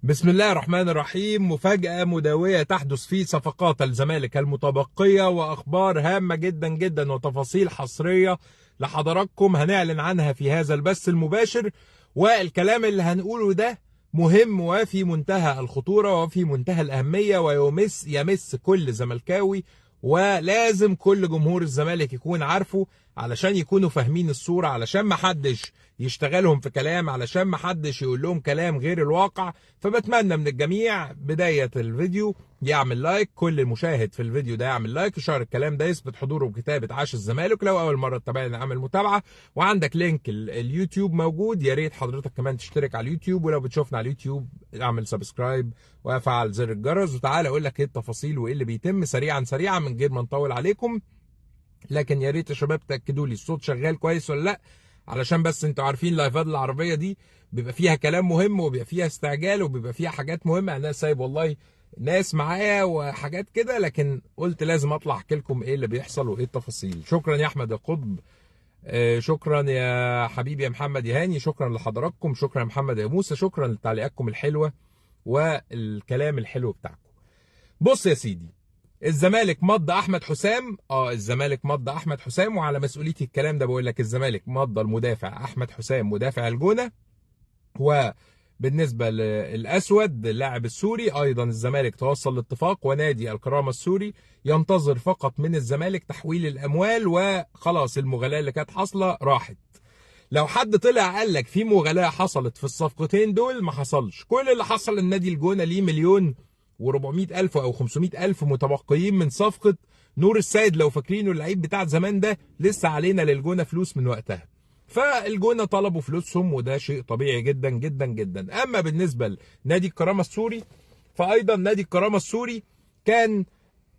بسم الله الرحمن الرحيم. مفاجأة مدوية تحدث في صفقات الزمالك المتبقية، وأخبار هامة جدا جدا وتفاصيل حصرية لحضراتكم هنعلن عنها في هذا البث المباشر. والكلام اللي هنقوله ده مهم وفي منتهى الخطورة وفي منتهى الأهمية، ويمس كل زملكاوي، ولازم كل جمهور الزمالك يكون عارفه علشان يكونوا فاهمين الصورة، علشان ما حدش يشتغلهم في كلام، علشان ما حدش يقول لهم كلام غير الواقع. فبتمنى من الجميع بداية الفيديو يعمل لايك، كل مشاهد في الفيديو ده يعمل لايك، يشار الكلام ده، يثبت حضوره بكتابة عاش الزمالك. لو أول مرة تتابعنا اعمل متابعة، وعندك لينك اليوتيوب موجود، يا ريت حضرتك كمان تشترك على اليوتيوب، ولو بتشوفنا على اليوتيوب اعمل سبسكرايب وافعل زر الجرس. وتعالى اقول لك ايه التفاصيل وايه اللي بيتم سريعا من غير ما نطول عليكم. لكن يا ريت يا شباب تاكدوا لي الصوت شغال كويس ولا لا، علشان بس انتوا عارفين لايفات العربيه دي بيبقى فيها كلام مهم وبيبقى فيها استعجال وبيبقى فيها حاجات مهمه. انا سايب والله ناس معايا وحاجات كده، لكن قلت لازم اطلع احكي لكم ايه اللي بيحصل وايه التفاصيل. شكرا يا احمد القطب، شكرا يا حبيبي يا محمد يا هاني، شكرا لحضراتكم، شكرا يا محمد يا موسى، شكرا لتعليقاتكم الحلوه والكلام الحلو بتاعكم. بص يا سيدي، الزمالك مضى احمد حسام. الزمالك مضى احمد حسام، وعلى مسؤوليتي الكلام ده بقول لك الزمالك مضى المدافع احمد حسام مدافع الجونه. وبالنسبه للاسود اللاعب السوري، ايضا الزمالك توصل لاتفاق، ونادي الكرامه السوري ينتظر فقط من الزمالك تحويل الاموال، وخلاص المغالاه اللي كانت حاصله راحت. لو حد طلع قال لك في مغالاه حصلت في الصفقتين دول، ما حصلش. كل اللي حصل النادي الجونه ليه 1,400,000 او 500,000 متبقيين من صفقه نور السيد. لو فاكرينه اللعيب بتاع زمان ده، لسه علينا للجونه فلوس من وقتها، فالجونه طلبوا فلوسهم، وده شيء طبيعي جدا جدا جدا. اما بالنسبه لنادي الكرامه السوري، فايضا نادي الكرامه السوري كان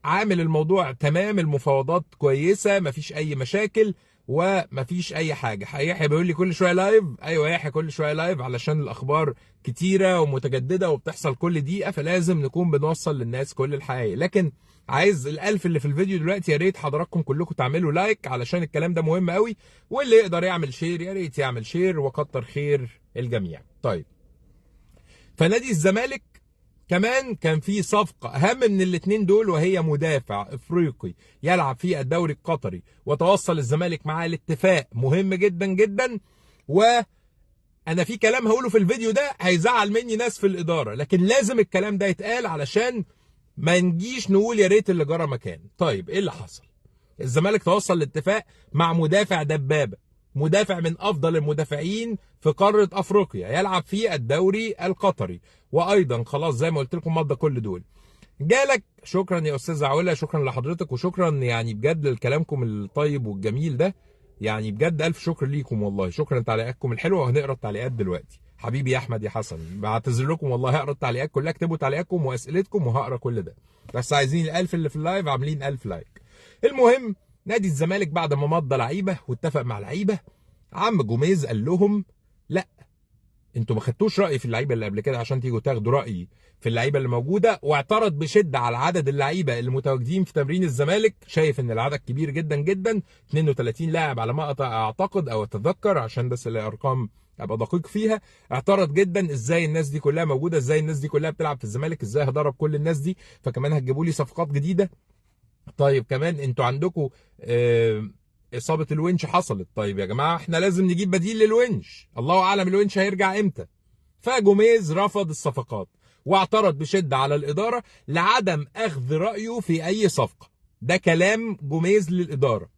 عامل الموضوع تمام، المفاوضات كويسه، مفيش اي مشاكل ومفيش اي حاجه. يحيى بيقول لي كل شويه لايف. ايوه يحيى، كل شويه لايف علشان الاخبار كتيره ومتجدده وبتحصل كل دقيقه، فلازم نكون بنوصل للناس كل الحقائق. لكن عايز ال1000 اللي في الفيديو دلوقتي، يا ريت حضراتكم كلكم تعملوا لايك علشان الكلام ده مهم قوي، واللي يقدر يعمل شير يا ريت يعمل شير، وكتر خير الجميع. طيب، فنادي الزمالك كمان كان في صفقة أهم من الاثنين دول، وهي مدافع إفريقي يلعب في الدوري القطري، وتوصل الزمالك معاه لاتفاق مهم جدا جدا. وأنا في كلام هقوله في الفيديو ده هيزعل مني ناس في الإدارة، لكن لازم الكلام ده يتقال علشان ما نجيش نقول يا ريت اللي جرى مكان. طيب إيه اللي حصل؟ الزمالك توصل لاتفاق مع مدافع دبابة، مدافع من افضل المدافعين في قاره افريقيا، يلعب في الدوري القطري، وايضا خلاص زي ما قلت لكم مضى كل دول. جالك شكرا يا استاذ عوله، شكرا لحضرتك، وشكرا يعني بجد لكلامكم الطيب والجميل ده، يعني بجد الف شكر ليكم والله، شكرا لتعليقاتكم الحلوه. وهنقرا التعليقات دلوقتي. حبيبي يا احمد يا حسن، بعتذر لكم والله، هقرا التعليقات كلها، اكتبوا تعليقاتكم واسئلتكم وهقرا كل ده، بس عايزين ال1000 اللي في اللايف عاملين 1000 لايك. المهم، نادي الزمالك بعد ما مضى لعيبه واتفق مع لعيبه، عم جوميز قال لهم لا، انتوا ما خدتوش رايي في اللعيبه اللي قبل كده عشان تيجوا تاخدوا رايي في اللعيبه اللي موجوده، واعترض بشده على عدد اللعيبه اللي متواجدين في تمرين الزمالك. شايف ان العدد كبير جدا جدا، 32 لاعب على ما اعتقد او اتذكر، عشان بس الارقام ابقى دقيق فيها. اعترض جدا، ازاي الناس دي كلها موجوده، ازاي الناس دي كلها بتلعب في الزمالك، ازاي هضرب كل الناس دي، فكمان هتجيبوا لي صفقات جديده. طيب كمان انتوا عندكم اصابه الونش حصلت، طيب يا جماعه احنا لازم نجيب بديل للونش، الله اعلم الونش هيرجع امتى. فجوميز رفض الصفقات، واعترض بشده على الاداره لعدم اخذ رايه في اي صفقه. ده كلام جوميز للاداره.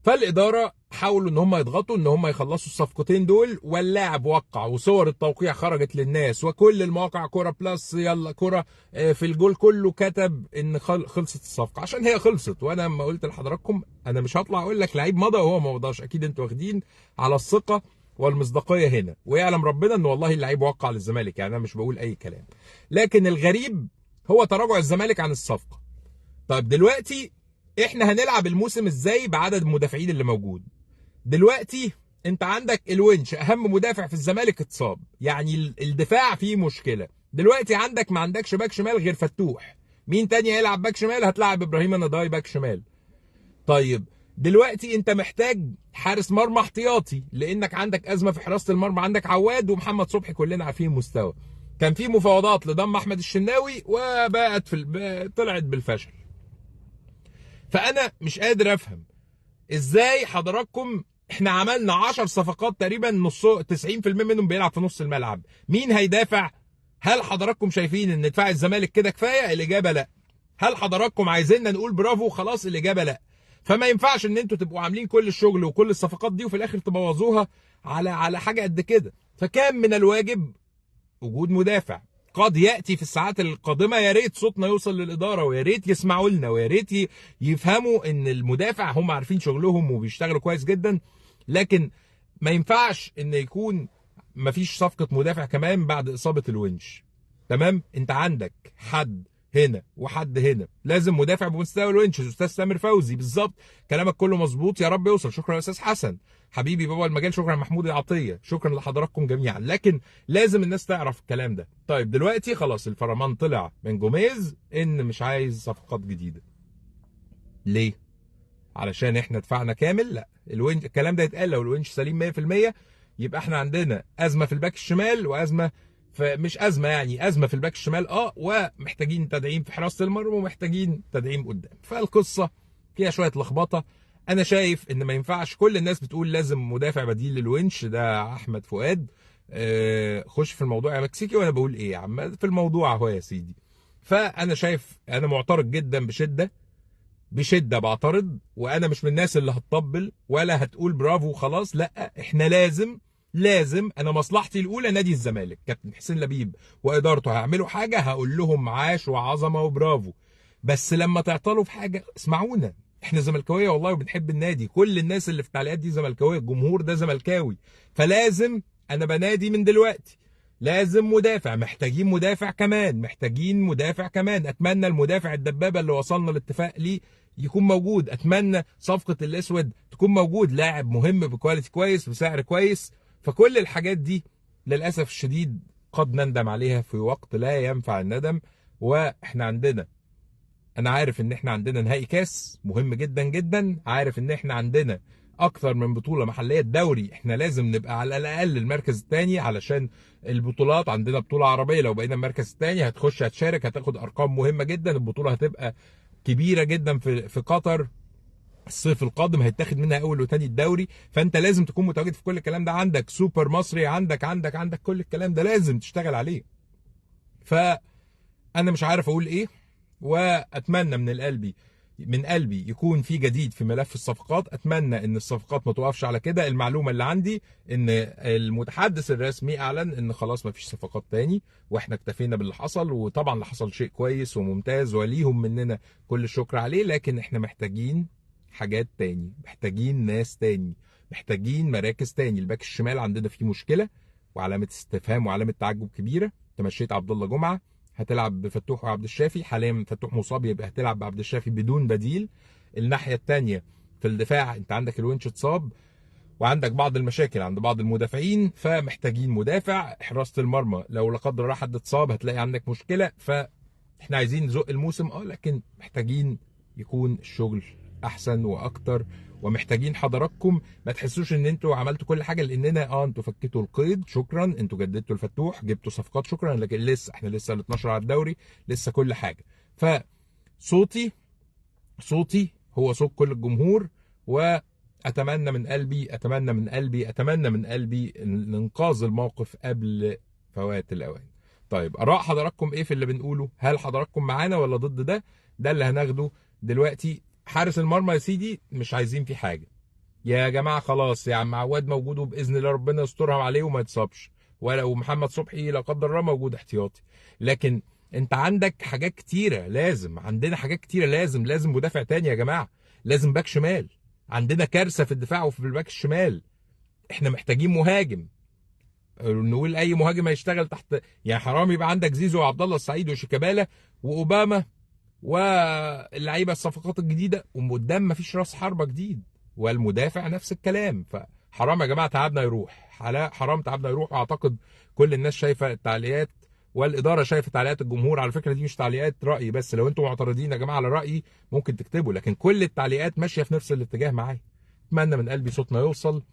فالاداره حاولوا ان هم يضغطوا ان هم يخلصوا الصفقتين دول، واللاعب وقع، وصور التوقيع خرجت للناس، وكل المواقع كوره بلس يلا كوره في الجول كله كتب ان خلصت الصفقه، عشان هي خلصت. وانا لما قلت لحضراتكم انا مش هطلع اقول لك لعيب مضى وهو ما مضاش، اكيد انتوا واخدين على الثقه والمصداقيه هنا، ويعلم ربنا ان والله اللعيب وقع للزمالك، يعني انا مش بقول اي كلام. لكن الغريب هو تراجع الزمالك عن الصفقه. طيب دلوقتي احنا هنلعب الموسم ازاي بعدد المدافعين اللي موجود؟ دلوقتي انت عندك الونش اهم مدافع في الزمالك اتصاب، يعني الدفاع فيه مشكله. دلوقتي عندك ما عندكش باك شمال غير فتوح، مين تاني هيلعب باك شمال؟ هتلعب ابراهيم نضاي باك شمال. طيب دلوقتي انت محتاج حارس مرمى احتياطي، لانك عندك ازمه في حراسه المرمى، عندك عواد ومحمد صبحي كلنا عارفين مستوى. كان في مفاوضات لضم احمد الشناوي وبقت طلعت بالفشل. فانا مش قادر افهم ازاي حضراتكم، احنا عملنا 10 صفقات تقريبا، نص 90% منهم بيلعب في نص الملعب، مين هيدافع؟ هل حضراتكم شايفين ان دفاع الزمالك كده كفايه؟ الاجابه لا. هل حضراتكم عايزيننا نقول برافو خلاص؟ الاجابه لا. فما ينفعش ان انتوا تبقوا عاملين كل الشغل وكل الصفقات دي وفي الاخر تبوظوها على حاجه قد كده. فكان من الواجب وجود مدافع. قد ياتي في الساعات القادمه، يا ريت صوتنا يوصل للاداره ويا ريت يسمعوا لنا ويا ريت يفهموا ان المدافع هم عارفين شغلهم وبيشتغلوا كويس جدا، لكن ما ينفعش ان يكون مفيش صفقه مدافع كمان بعد اصابه الونش. تمام، انت عندك حد هنا وحد هنا، لازم مدافع بمستوى الونش. استاذ سامر فوزي بالظبط، كلامك كله مظبوط، يا رب يوصل. شكرا يا استاذ حسن حبيبي بابا المجال، شكرا محمود العطيه، شكرا لحضراتكم جميعا. لكن لازم الناس تعرف الكلام ده. طيب دلوقتي خلاص الفرمان طلع من جوميز ان مش عايز صفقات جديده. ليه؟ علشان احنا دفعنا كامل؟ لا، الونش الكلام ده يتقال لو الونش سليم 100%، يبقى احنا عندنا ازمه في الباك الشمال وازمه مش ازمه يعني، ازمه في الباك الشمال ومحتاجين تدعيم في حراسه المرمى ومحتاجين تدعيم قدام. فالقصه فيها شويه لخبطه. انا شايف ان ما ينفعش كل الناس بتقول لازم مدافع بديل للونش ده. احمد فؤاد خش في الموضوع يا مكسيكي، وانا بقول ايه يا عم في الموضوع اهو يا سيدي. فانا شايف، انا معترض جدا بشده بعترض، وانا مش من الناس اللي هتطبل ولا هتقول برافو وخلاص. لا، احنا لازم انا مصلحتي الاولى نادي الزمالك، كابتن حسين لبيب وادارته هيعملوا حاجه هقول لهم عاش وعظمه وبرافو، بس لما تعطلوا في حاجه اسمعونا. احنا زملكاويه والله وبنحب النادي، كل الناس اللي في التعليقات دي زملكاويه، الجمهور ده زملكاوي. فلازم انا بنادي من دلوقتي، لازم مدافع، محتاجين مدافع كمان، محتاجين مدافع كمان. اتمنى المدافع الدبابه اللي وصلنا لاتفاق ليه يكون موجود، اتمنى صفقه الاسود تكون موجود، لاعب مهم بكواليتي كويس بسعر كويس. فكل الحاجات دي للاسف الشديد قد نندم عليها في وقت لا ينفع الندم. واحنا عندنا، انا عارف ان احنا عندنا نهائي كاس مهم جدا جدا، عارف ان احنا عندنا اكثر من بطوله محليه، الدوري احنا لازم نبقى على الاقل المركز الثاني، علشان البطولات عندنا بطوله عربيه لو بقينا المركز الثاني هتخش هتشارك هتاخد ارقام مهمه جدا. البطوله هتبقى كبيره جدا في قطر الصيف القادم، هيتاخد منها اول وثاني الدوري. فانت لازم تكون متواجد في كل الكلام ده، عندك سوبر مصري، عندك كل الكلام ده لازم تشتغل عليه. فانا مش عارف اقول ايه، واتمنى من قلبي يكون في جديد في ملف الصفقات. اتمنى ان الصفقات ما توقفش على كده. المعلومه اللي عندي ان المتحدث الرسمي اعلن ان خلاص ما فيش صفقات تاني واحنا اكتفينا باللي حصل، وطبعا اللي حصل شيء كويس وممتاز وليهم مننا كل الشكر عليه، لكن احنا محتاجين حاجات تاني، محتاجين ناس تاني، محتاجين مراكز تاني. الباك الشمال عندنا فيه مشكله وعلامه استفهام وعلامه تعجب كبيره. تمشيت عبد الله جمعه، هتلعب بفتوح وعبد الشافي، حاليا فتوح مصاب يبقى هتلعب بعبد الشافي بدون بديل. الناحيه الثانيه في الدفاع انت عندك الونش اتصاب وعندك بعض المشاكل عند بعض المدافعين، فمحتاجين مدافع. حراسه المرمى لو لا قدر الله حد اتصاب هتلاقي عندك مشكله. فاحنا عايزين نزق الموسم لكن محتاجين يكون الشغل احسن واكتر، ومحتاجين حضراتكم ما تحسوش ان انتوا عملتوا كل حاجه لاننا انتوا فكيتوا القيد شكرا، انتوا جددتوا الفتوح، جبتوا صفقات شكرا، لكن لسه احنا لسه ال 12 على الدوري، لسه كل حاجه. فصوتي هو صوت كل الجمهور، واتمنى من قلبي ان انقاذ الموقف قبل فوات الاوان. طيب اراء حضراتكم ايه في اللي بنقوله؟ هل حضراتكم معانا ولا ضد ده؟ ده اللي هناخده دلوقتي. حارس المرمى يا سيدي مش عايزين فيه حاجه يا جماعه، خلاص يا عم عواد موجود وباذن الله ربنا يسترها عليه وما يتصابش، ومحمد صبحي لا قدر الله موجود احتياطي. لكن انت عندك حاجات كتيره، عندنا حاجات كتيره، لازم مدافع تاني يا جماعه، لازم باك شمال، عندنا كارثه في الدفاع وفي الباك الشمال. احنا محتاجين مهاجم، نقول اي مهاجم هيشتغل تحت، يعني حرام يبقى عندك زيزو وعبد الله السعيد وشيكابالا واوباما واللعيبه الصفقات الجديده وقدام مفيش راس حربه جديد، والمدافع نفس الكلام. فحرام يا جماعه تعبنا يروح، حرام تعبنا يروح. واعتقد كل الناس شايفه التعليقات والاداره شايفه تعليقات الجمهور. على فكره دي مش تعليقات راي بس، لو انتم معترضين يا جماعه على رايي ممكن تكتبوا، لكن كل التعليقات ماشيه في نفس الاتجاه معايا. اتمنى من قلبي صوتنا يوصل،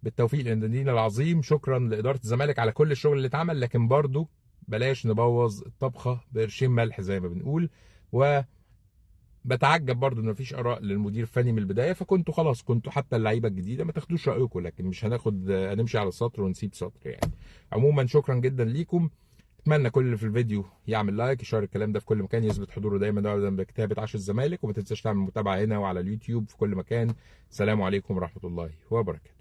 بالتوفيق للناديين العظيم. شكرا لاداره الزمالك على كل الشغل اللي اتعمل، لكن برضو بلاش نبوظ الطبخه بقرشين ملح زي ما بنقول. وبتعجب برضو ان مفيش اراء للمدير الفني من البدايه، فكنتوا خلاص كنتوا حتى اللعيبه الجديده ما تاخدوش رايكم، لكن مش هنمشي على سطر ونسيب سطر يعني. عموما شكرا جدا ليكم. اتمنى كل اللي في الفيديو يعمل لايك، يشارك الكلام ده في كل مكان، يثبت حضوره دايما بكتابه عشر الزمالك، وما تنساش تعمل متابعه هنا وعلى اليوتيوب في كل مكان. السلام عليكم ورحمه الله وبركاته.